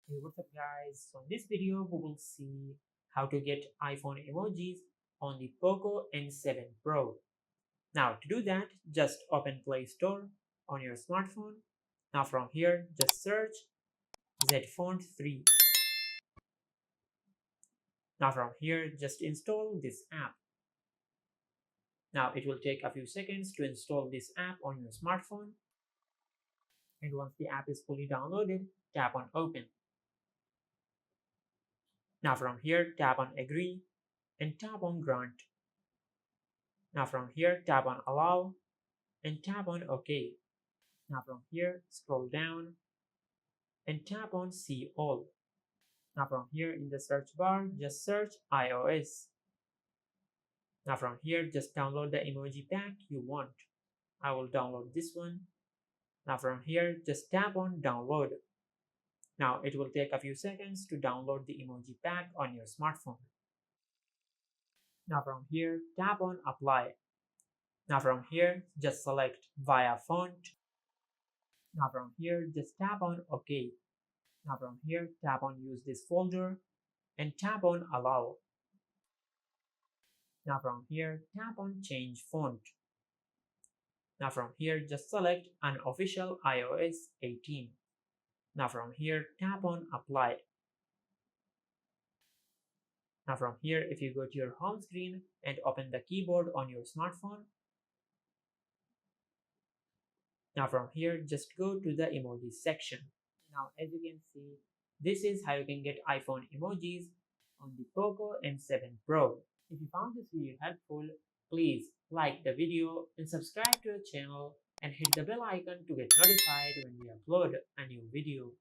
Hey, what's up guys? So in this video we will see how to get iPhone emojis on the Poco N7 Pro. Now to do that, just open Play Store on your smartphone. Now from here, just search Zfont 3. Now from here, just install this app. Now it will take a few seconds to install this app on your smartphone. And once the app is fully downloaded, tap on Open. Now from here, tap on Agree and tap on Grant. Now from here, tap on Allow and tap on OK. Now from here, scroll down and tap on See All. Now from here in the search bar, just search iOS. Now from here, just download the emoji pack you want. I will download this one. Now from here, just tap on Download. Now it will take a few seconds to download the emoji pack on your smartphone. Now from here, tap on Apply. Now from here, just select Via Font. Now from here, just tap on OK. Now from here, tap on Use this folder and tap on Allow. Now from here, tap on Change Font. Now from here, just select Unofficial iOS 18. Now from here, tap on Apply. Now from here, if you go to your home screen and open the keyboard on your smartphone. Now from here, just go to the emojis section. Now as you can see, this is how you can get iPhone emojis on the Poco M7 Pro. If you found this video helpful, please like the video and subscribe to the channel and hit the bell icon to get notified when we upload a new video.